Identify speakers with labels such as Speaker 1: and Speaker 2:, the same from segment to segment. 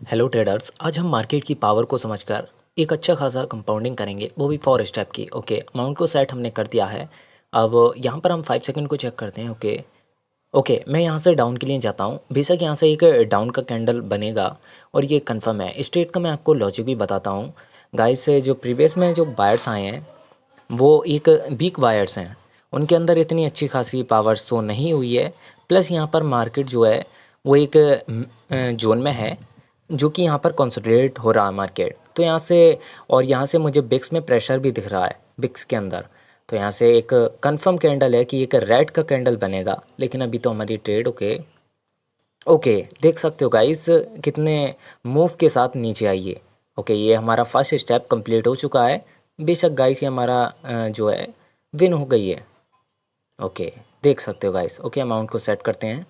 Speaker 1: Hello traders, आज हम market की पावर को समझकर एक अच्छा खासा कंपाउंडिंग करेंगे, वो भी 4 स्टेप की। ओके, अमाउंट को सेट हमने कर दिया है। अब यहाँ पर हम 5 सेकंड को चेक करते हैं। ओके ओके, मैं यहाँ से डाउन के लिए जाता हूँ। बेशक यहाँ से एक डाउन का कैंडल बनेगा और ये कंफर्म है। स्ट्रेट का मैं आपको लॉजिक भी बताता हूँ। गाइस से जो प्रीवियस में जो बायर्स आए हैं वो एक वीक वायर्स हैं, उनके अंदर इतनी अच्छी खासी पावर शो नहीं हुई है। प्लस यहाँ पर मार्केट जो है वो एक जोन में है जो कि यहाँ पर कंसोलिडेट हो रहा है मार्केट। तो यहाँ से और यहाँ से मुझे बिक्स में प्रेशर भी दिख रहा है बिक्स के अंदर। तो यहाँ से एक कंफर्म कैंडल है कि एक रेड का कैंडल बनेगा, लेकिन अभी तो हमारी ट्रेड ओके ओके देख सकते हो गाइस कितने मूव के साथ नीचे आइए। ओके, ये हमारा फर्स्ट स्टेप कंप्लीट हो चुका है। बेशक गाइस ये हमारा जो है विन हो गई है। ओके, देख सकते हो गाइस। ओके, अमाउंट को सेट करते हैं।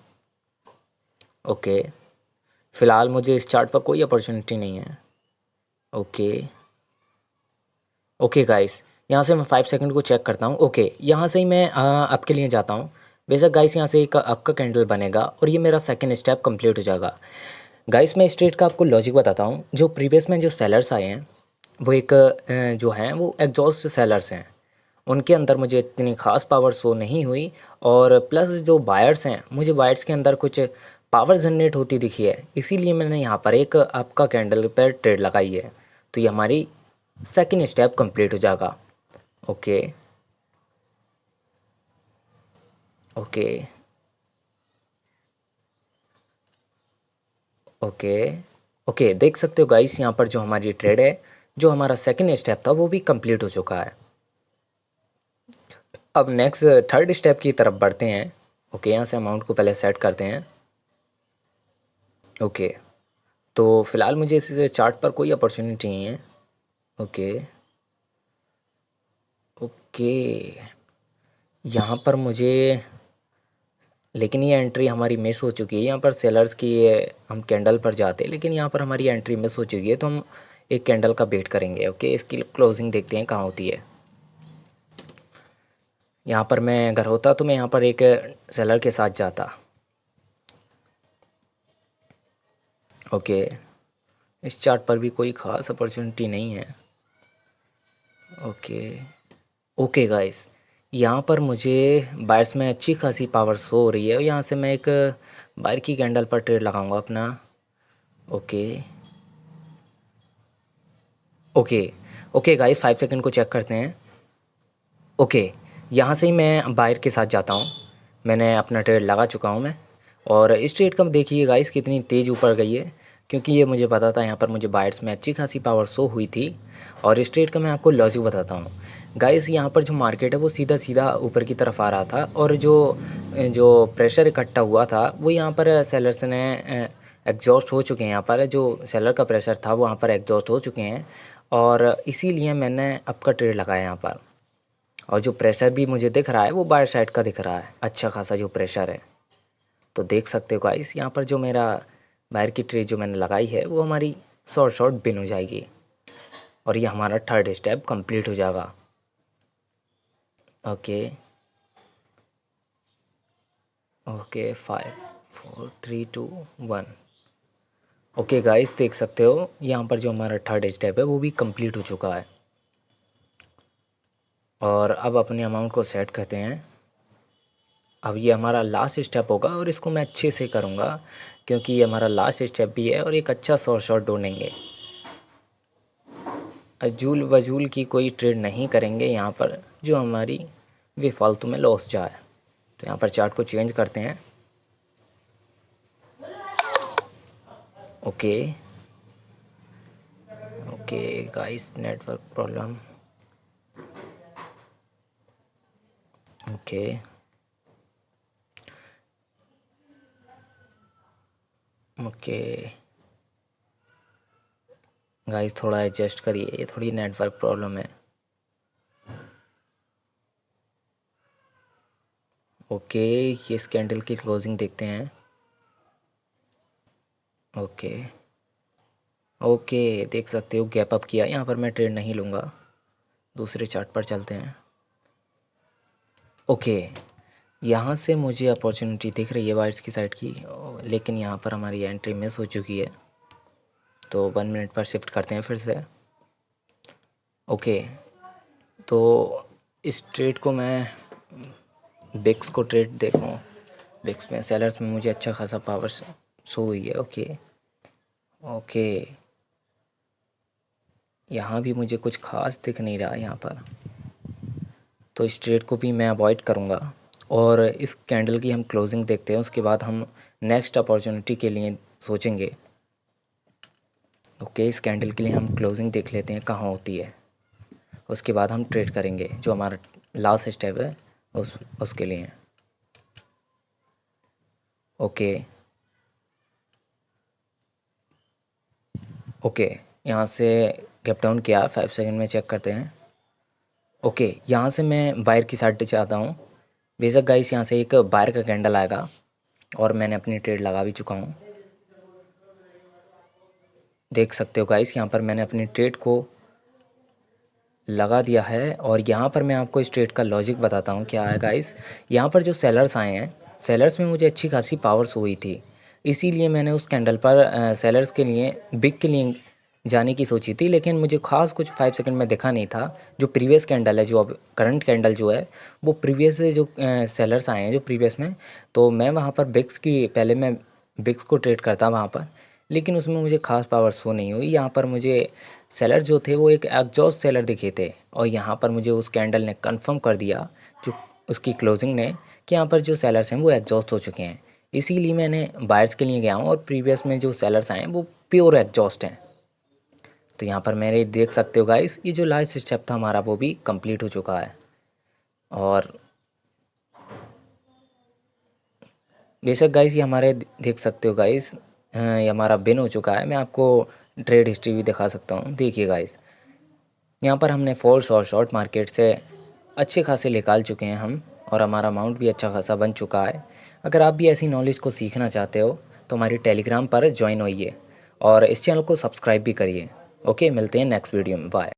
Speaker 1: ओके, फ़िलहाल मुझे इस चार्ट पर कोई अपॉर्चुनिटी नहीं है। ओके ओके गाइस, यहाँ से मैं 5 सेकंड को चेक करता हूँ। ओके, यहाँ से ही मैं अप के लिए जाता हूँ। बेशक गाइस यहाँ से एक अप का कैंडल बनेगा और ये मेरा सेकंड स्टेप कंप्लीट हो जाएगा। गाइस मैं स्ट्रेट का आपको लॉजिक बताता हूँ। जो प्रीवियस में जो सेलर्स आए हैं वो एक जो हैं वो एग्जॉस्ट सेलर्स हैं, उनके अंदर मुझे इतनी खास पावर शो नहीं हुई। और प्लस जो बायर्स हैं, मुझे बायर्स के अंदर कुछ पावर जनरेट होती दिखी है, इसीलिए मैंने यहाँ पर एक अप का कैंडल पर ट्रेड लगाई है। तो ये हमारी सेकंड स्टेप कंप्लीट हो जाएगा। ओके ओके ओके ओके, देख सकते हो गाइस यहाँ पर जो हमारी ट्रेड है, जो हमारा सेकंड स्टेप था वो भी कंप्लीट हो चुका है। अब नेक्स्ट थर्ड स्टेप की तरफ बढ़ते हैं। ओके, यहाँ से अमाउंट को पहले सेट करते हैं। ओके, तो फ़िलहाल मुझे इस चार्ट पर कोई अपॉर्चुनिटी नहीं है। ओके ओके, यहाँ पर मुझे, लेकिन ये एंट्री हमारी मिस हो चुकी है। यहाँ पर सेलर्स की हम कैंडल पर जाते हैं, लेकिन यहाँ पर हमारी एंट्री मिस हो चुकी है, तो हम एक कैंडल का वेट करेंगे। ओके, इसकी क्लोजिंग देखते हैं कहाँ होती है। यहाँ पर मैं अगर होता तो मैं यहाँ पर एक सेलर के साथ जाता। ओके, इस चार्ट पर भी कोई ख़ास अपॉर्चुनिटी नहीं है। ओके ओके गाइस, यहाँ पर मुझे बायर्स में अच्छी खासी पावर शो हो रही है और यहाँ से मैं एक बायर की कैंडल पर ट्रेड लगाऊंगा अपना। Okay okay okay guys, 5 second को चेक करते हैं। ओके, यहाँ से ही मैं बायर के साथ जाता हूँ। मैंने अपना ट्रेड लगा चुका हूँ मैं। और इस ट्रेड का देखिए गाइस कितनी तेज़ ऊपर गई है, क्योंकि ये मुझे पता था यहाँ पर मुझे बायर्स में अच्छी खासी पावर शो हुई थी। और इस ट्रेड का मैं आपको लॉजिक बताता हूँ। गाइस यहाँ पर जो मार्केट है वो सीधा सीधा ऊपर की तरफ आ रहा था, और जो जो प्रेशर इकट्ठा हुआ था वो यहाँ पर सेलर्स ने एग्जॉस्ट हो चुके हैं। यहाँ पर जो सेलर का प्रेशर था वो वहाँ पर एग्जॉस्ट हो चुके हैं, और इसीलिए मैंने आपका ट्रेड लगाया यहाँ पर। और जो प्रेशर भी मुझे दिख रहा है वो बायर साइड का दिख रहा है, अच्छा खासा जो प्रेशर है। तो देख सकते हो गाइस यहाँ पर जो मेरा बायर की ट्रेड जो मैंने लगाई है वो हमारी शॉर्ट शॉर्ट बिन हो जाएगी, और ये हमारा थर्ड स्टेप कंप्लीट हो जाएगा। Okay okay, 5 4 3 2 1। ओके गाइस, देख सकते हो यहाँ पर जो हमारा थर्ड स्टेप है वो भी कंप्लीट हो चुका है। और अब अपने अमाउंट को सेट करते हैं। अब ये हमारा लास्ट स्टेप होगा और इसको मैं अच्छे से करूँगा, क्योंकि ये हमारा लास्ट स्टेप भी है और एक अच्छा शॉर्ट शॉट ढूंढेंगे। अजूल वजूल की कोई ट्रेड नहीं करेंगे यहाँ पर जो हमारी बेफालतू में लॉस जाए। तो यहाँ पर चार्ट को चेंज करते हैं। Okay okay guys, network problem. Okay okay guys, थोड़ा एडजस्ट करिए, ये थोड़ी नेटवर्क प्रॉब्लम है। ओके, ये इस कैंडल की क्लोजिंग देखते हैं। ओके ओके, देख सकते हो गैप अप किया। यहाँ पर मैं ट्रेड नहीं लूँगा, दूसरे चार्ट पर चलते हैं। ओके, यहाँ से मुझे अपॉर्चुनिटी दिख रही है बायर्स की साइड की, लेकिन यहाँ पर हमारी एंट्री मिस हो चुकी है। तो 1 मिनट पर शिफ्ट करते हैं फिर से। ओके, तो इस ट्रेड को मैं बिक्स को ट्रेड देखूँ। बिक्स में सेलर्स में मुझे अच्छा खासा पावर शो हुई है। ओके ओके, यहाँ भी मुझे कुछ खास दिख नहीं रहा यहाँ पर, तो इस ट्रेड को भी मैं अवॉइड करूँगा। और इस कैंडल की हम क्लोजिंग देखते हैं, उसके बाद हम नेक्स्ट अपॉर्चुनिटी के लिए सोचेंगे। ओके, इस कैंडल के लिए हम क्लोजिंग देख लेते हैं कहाँ होती है, उसके बाद हम ट्रेड करेंगे। जो हमारा लास्ट स्टेप है उसके लिए। ओके ओके, यहाँ से गैप डाउन किया, 5 सेकंड में चेक करते हैं। ओके, यहाँ से मैं बायर की साइड चाहता हूँ। बेशक गाइस यहाँ से एक बायर का कैंडल आएगा और मैंने अपनी ट्रेड लगा भी चुका हूँ। देख सकते हो गाइस, यहाँ पर मैंने अपनी ट्रेड को लगा दिया है। और यहाँ पर मैं आपको इस ट्रेड का लॉजिक बताता हूँ क्या है गाइस। यहाँ पर जो सेलर्स आए हैं, सेलर्स में मुझे अच्छी खासी पावर्स हुई थी, इसीलिए मैंने उस कैंडल पर सेलर्स के लिए बिग के लिए जाने की सोची थी। लेकिन मुझे खास कुछ 5 सेकंड में दिखा नहीं था। जो प्रीवियस कैंडल है, जो अब करंट कैंडल जो है, वो प्रीवियस से जो सेलर्स आए हैं जो प्रीवियस में, तो मैं वहाँ पर बिक्स की पहले मैं बिक्स को ट्रेड करता वहाँ पर, लेकिन उसमें मुझे खास पावर शो नहीं हुई। यहाँ पर मुझे सेलर जो थे वो एक एग्जॉस्ट सेलर दिखे थे, और यहाँ पर मुझे उस कैंडल ने कंफर्म कर दिया, जो उसकी क्लोजिंग ने, कि यहाँ पर जो सेलर्स हैं वो एग्जॉस्ट हो चुके हैं। इसीलिए मैंने बायर्स के लिए गया हूँ, और प्रीवियस में जो सेलर्स आए हैं वो प्योर एग्जॉस्ट हैं। तो यहाँ पर मेरे देख सकते हो गाइस, ये जो लास्ट स्टेप था हमारा वो भी कंप्लीट हो चुका है। और बेशक गाइस ये हमारे देख सकते हो गाइस, ये हमारा बिन हो चुका है। मैं आपको ट्रेड हिस्ट्री भी दिखा सकता हूँ। देखिए गाइस, यहाँ पर हमने फोर्स और शॉर्ट मार्केट से अच्छे खासे निकाल चुके हैं हम, और हमारा अमाउंट भी अच्छा खासा बन चुका है। अगर आप भी ऐसी नॉलेज को सीखना चाहते हो तो हमारी टेलीग्राम पर ज्वाइन होइए और इस चैनल को सब्सक्राइब भी करिए। ओके, मिलते हैं नेक्स्ट वीडियो में। बाय।